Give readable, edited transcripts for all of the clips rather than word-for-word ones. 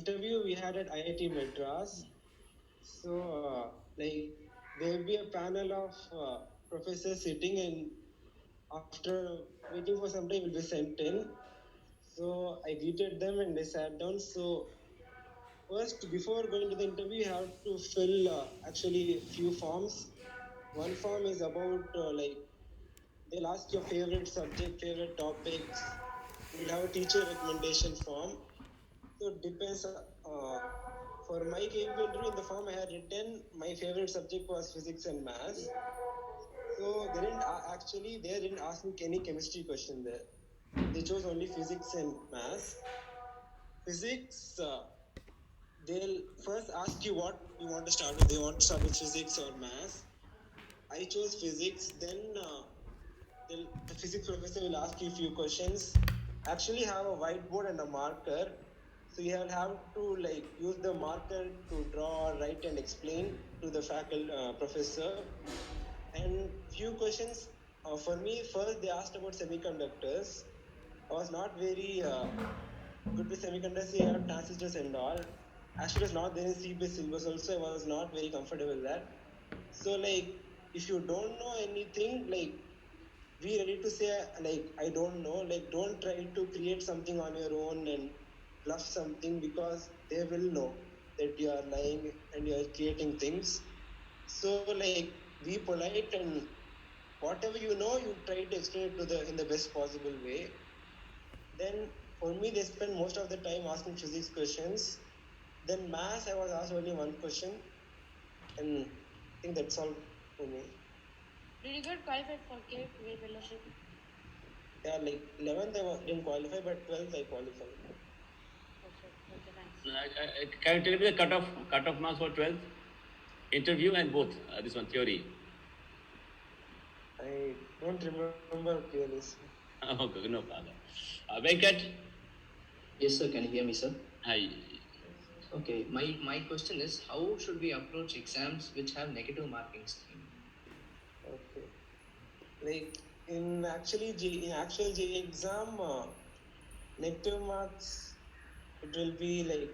interview we had at IIT Madras. So, like, there will be a panel of professors sitting, and after waiting for some time, will be sent in. So, I greeted them and they sat down. So, first, before going to the interview, you have to fill actually few forms. One form is about they'll ask your favorite subject, favorite topics. You'll have a teacher recommendation form. So it depends. For my KV interview, in the form I had written, my favorite subject was physics and maths. So they didn't they didn't ask me any chemistry question there. They chose only physics and maths. Physics, they'll first ask you what you want to start with. They want to start with physics or maths. I chose physics. Then the physics professor will ask you a few questions. Actually, have a whiteboard and a marker. So you will have to use the marker to draw, write, and explain to the faculty professor. And few questions for me. First, they asked about semiconductors. I was not very good with semiconductors. We have transistors and all. Actually, it was not there in CBS syllabus. Also, I was not very comfortable with that. So, if you don't know anything, be ready to say I don't know. Don't try to create something on your own and bluff something, because they will know that you are lying and you are creating things. So be polite, and whatever you know, you try to explain it to the in the best possible way. Then for me, they spend most of the time asking physics questions. Then maths, I was asked only one question, and I think that's all for me. Did you get qualified for KV fellowship? Yeah, 11th didn't qualify, but 12th I qualified. Okay, thanks. Can you tell me the cutoff marks for 12th? Interview and both, this one, theory. I don't remember clearly. Okay, no problem. Venkat? Yes, sir. Can you hear me, sir? Hi. Okay. My question is, how should we approach exams which have negative marking scheme? Okay. In actual J exam, negative marks, it will be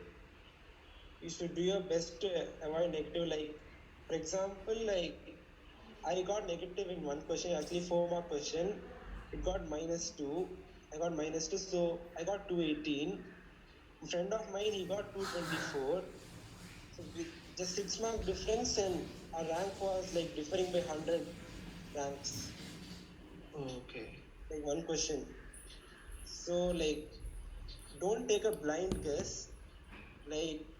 you should do your best to avoid negative. For example, I got negative in one question, actually 4 mark question. It got -2. I got -2, so I got 218. A friend of mine, he got 224. So just 6 mark difference, and our rank was differing by 100 ranks. Okay. One question. So don't take a blind guess.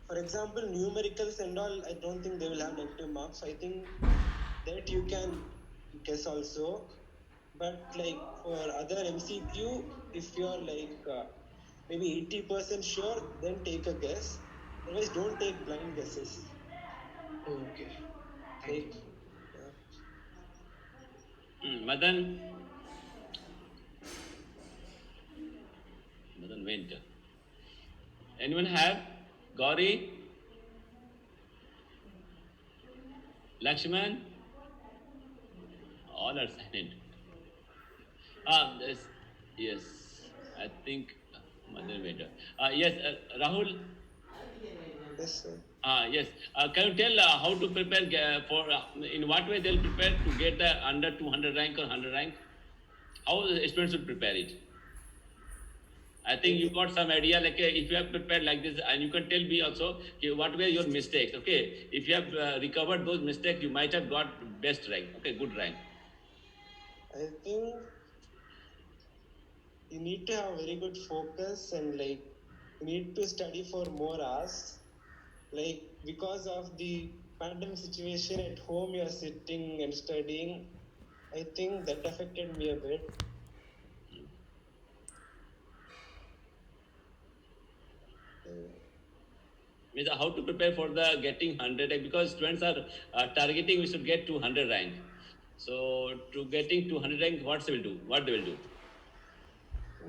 For example, numericals and all, I don't think they will have negative marks. I think that you can guess also. But for other MCQ, if you're maybe 80% sure, then take a guess. Otherwise, don't take blind guesses. Okay. Thank you. Madan? Madan went. Anyone have? Gauri? Lakshman? All are silent. Yes, I think Madan went. Yes, Rahul? Yes, sir. Yes. Can you tell how to prepare in what way they'll prepare to get the under 200 rank or 100 rank? How the students should prepare it? I think you got some idea, if you have prepared like this, and you can tell me also what were your mistakes. Okay, if you have recovered those mistakes, you might have got best rank. Okay, good rank. I think you need to have very good focus, and you need to study for more hours. Because of the pandemic situation at home, you're sitting and studying. I think that affected me a bit. Means how to prepare for the getting 100 rank, because students are targeting we should get 200 rank. So to getting 200 rank, what they will do? What they will do?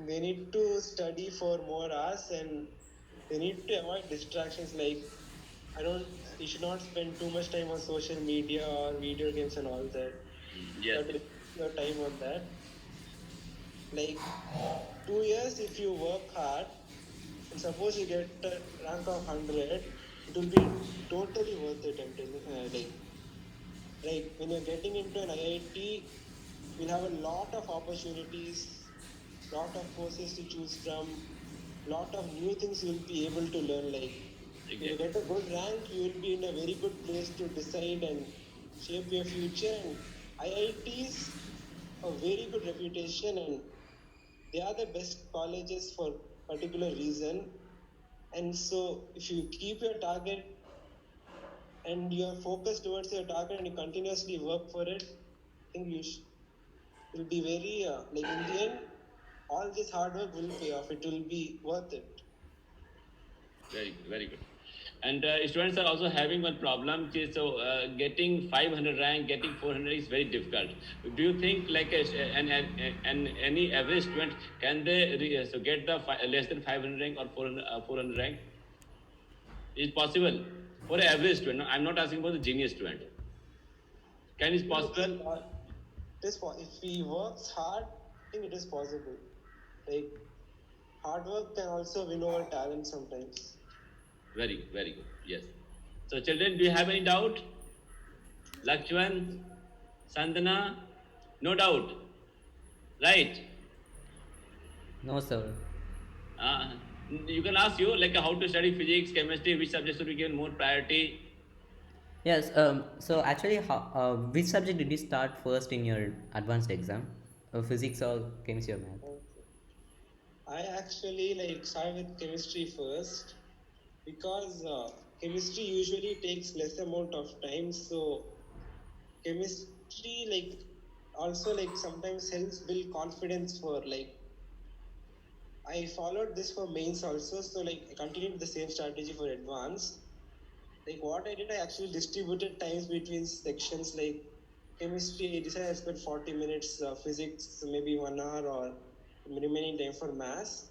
They need to study for more hours, and they need to avoid distractions. I don't. You should not spend too much time on social media or video games and all that. You Yes. have to your time on that. 2 years, if you work hard, and suppose you get a rank of 100, it will be totally worth it. I'm telling, like when you're getting into an IIT, you'll have a lot of opportunities, lot of courses to choose from, lot of new things you'll be able to learn. Like when you Exactly. get a good rank, you will be in a very good place to decide and shape your future. And IITs a very good reputation, and they are the best colleges for particular reason. And so if you keep your target and you are focused towards your target and you continuously work for it, I think will be very like in the end, all this hard work will pay off. It will be worth it. Very, very good. And students are also having one problem, which is so getting 500 rank, getting 400 is very difficult. Do you think like any average student can they so get the less than 500 rank or 400 rank? Is possible for an average student? No, I'm not asking for the genius student. Can it possible? If he works hard, I think it is possible. Like hard work can also win over talent sometimes. Very, very good. Yes. So children, do you have any doubt? Lakshman, Sandana, no doubt. Right. No, sir. Uh, you can ask you like how to study physics, chemistry, which subjects should be given more priority. Yes. So actually, which subject did you start first in your advanced exam? Physics or chemistry or math? I actually like start with chemistry first because chemistry usually takes less amount of time. So chemistry like also like sometimes helps build confidence for like I followed this for mains also. So like I continued the same strategy for advanced. Like what I did, I actually distributed times between sections. Like chemistry, I decided I spent 40 minutes, physics maybe 1 hour, or remaining time for maths.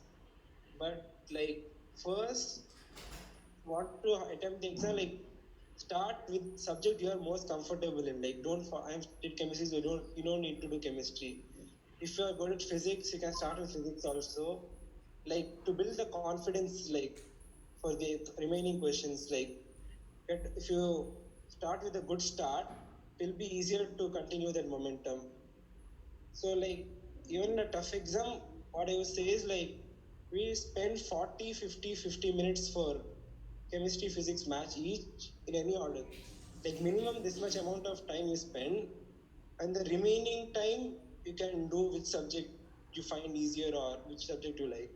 But like first, what to attempt the exam, like start with subject you are most comfortable in. Like I'm did chemistry, so you don't need to do chemistry. If you are good at physics, you can start with physics also. Like to build the confidence, like for the remaining questions, like if you start with a good start, it will be easier to continue that momentum. So like even in a tough exam, what I would say is like we spend 40, 50, 50 minutes for chemistry, physics, math each in any order. Like minimum this much amount of time you spend, and the remaining time you can do which subject you find easier or which subject you like.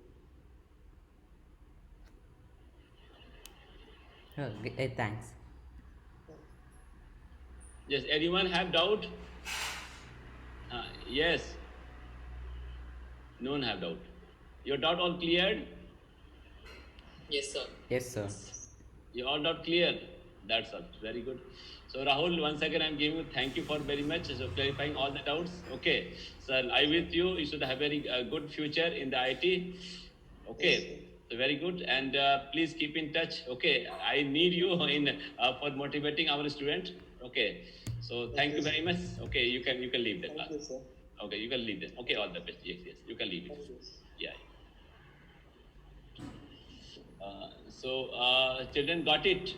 Thanks. Yes. Anyone have doubt? Yes. No one have doubt. Your doubt all cleared? Yes, sir. Yes, sir. You all doubt clear. That's all. Very good. So Rahul, once again I'm giving you thank you for very much so clarifying all the doubts. Okay. So I with you. You should have very good future in the IT. Okay. Yes, So very good. And please keep in touch. Okay. I need you in for motivating our student. Okay. So thank you very much. Okay. You can leave the thank class. you, sir. Okay. You can leave them. Okay. All the best. Yes. Yes. You can leave it. Thank you. Yeah. Children got it.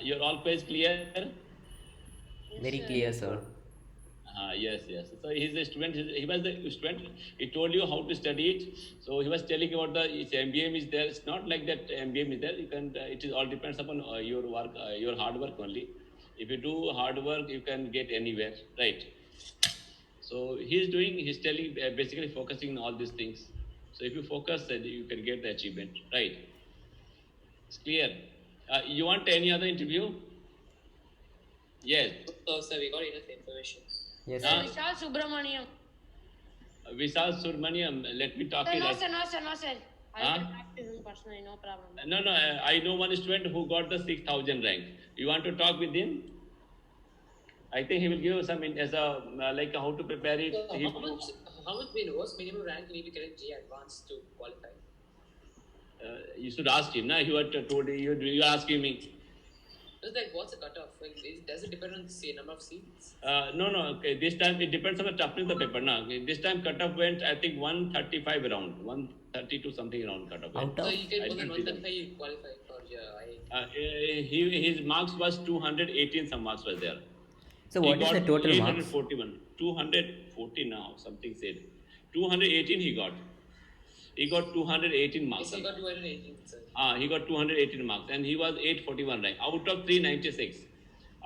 Your all page clear? Very clear, sir. Yes, yes. So he's a student. He was the student. He told you how to study it. So he was telling about the MBM is there. It's not like that MBM is there. You can. It is all depends upon your work, your hard work only. If you do hard work, you can get anywhere, right? So he's telling basically focusing on all these things. So if you focus, then you can get the achievement, right? It's clear. You want any other interview? Yes. Oh, sir, we got enough information. Yes, Huh? sir. Vishal Subramaniam. Vishal Surmaniam, let me talk Sir, to no, you. sir, no, sir, no, sir. I Huh? will talk to him personally, no problem. No, no, I know one student who got the 6,000 rank. You want to talk with him? I think he will give you some as a like how to prepare it. So He- how much what's minimum rank you need to get in J Advanced to qualify? you should ask him. Nah, you are told you are asking me. Just like what's the cutoff? Like, does it depend on the number of seats? No, no. Okay, this time it depends on the toughness of the paper. Now this time cutoff went I think 135 around 32 something around cutoff. Out So of? you get I more than don't remember. 135 qualify for your IIT. His marks was 218 some marks was there. So He what is got the total marks? 841. 240 now, something said. 218 he got. He got 218 marks. Yes, he got 218, sir. He got 218 marks and he was 841 rank out of 396.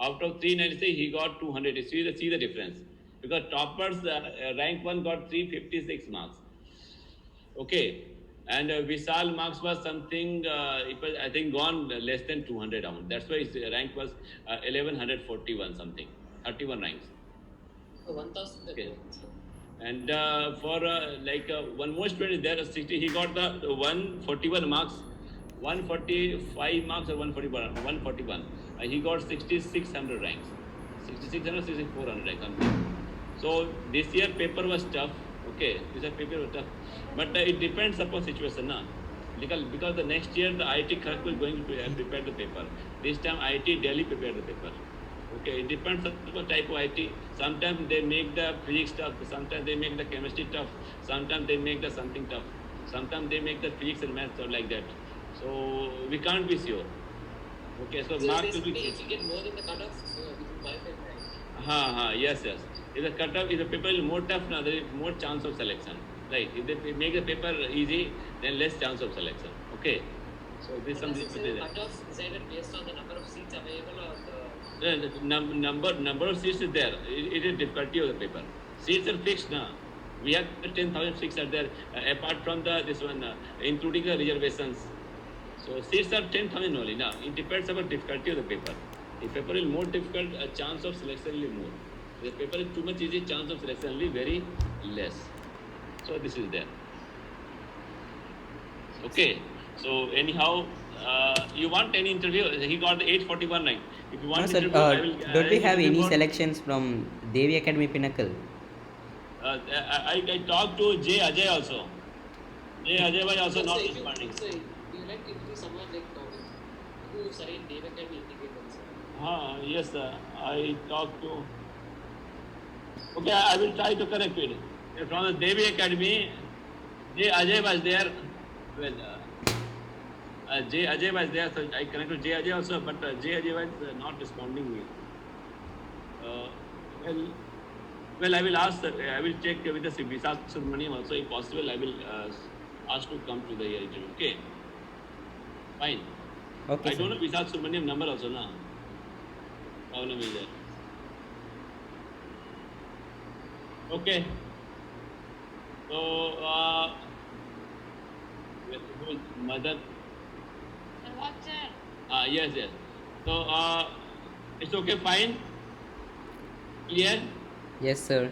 Out of 396, he got 200. See the difference. Because toppers, rank 1 got 356 marks. Okay. And Vishal marks was something, it was, I think, gone less than 200 down. That's why his rank was 1141 something, 31 ranks. So 1000. Okay. And for one more student is there, 60, he got the 141 marks, 145 marks or 141, 141. He got 6600 ranks, 6600, 6400 ranks, something. So this year paper was tough, okay, this year paper was tough. But it depends upon situation, na? Because the next year the IIT Kharagpur is going to prepare the paper. This time IIT Delhi prepared the paper. Okay, it depends on the type of IT. Sometimes they make the physics tough, sometimes they make the chemistry tough, sometimes they make the something tough, sometimes they make the physics and maths or like that. So we can't be sure. Okay, so So mark will basically, be. if you get more than the cutoff, so you can qualify, right? Yes. If the cutoff, if the paper is more tough, now there is more chance of selection. Right? If they make the paper easy, then less chance of selection. Okay. So this is something. So cutoff decided based on the number of seats available or the Number of seats is there. It is difficulty of the paper. Seats are fixed now. We have 10,000 seats are there apart from this one, including the reservations. So seats are 10,000 only now. It depends upon difficulty of the paper. If paper is more difficult, a chance of selection will be more. If the paper is too much easy, chance of selection will be very less. So this is there. Okay. So anyhow, you want any interview? He got the 841 rank. If you want No, sir. interview, I will. Don't we have any for- selections from Devi Academy Pinnacle? I talked to J Ajay also. J Ajay was also not responding. So you like to interview someone like who studied Dev Academy integrated, sir. Yes, I talked to. Okay, I will try to connect with him. From the Devi Academy. J Ajay was there. Well, J Ajay was there, so I connected J Ajay also, but J Ajay was not responding me. Well, I will ask. I will check with the Vishal Subramaniam also. If possible, I will ask to come to the interview. Okay. Fine. Okay, I sir. don't know Vishal Subramaniam number also, na. Problem is there. Okay. So, who is mother? And what, sir? Yes. So, it's okay, fine. Clear? Yes, sir.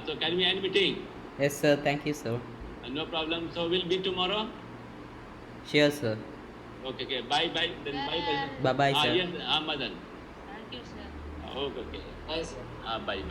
So, can we end meeting? Yes, sir. Thank you, sir. No problem. So, we'll meet tomorrow. Sure, sir. Okay. Bye. Then bye. Bye-bye, sir. Yes, Madan. Thank you, sir. Okay. Hi, sir. Bye.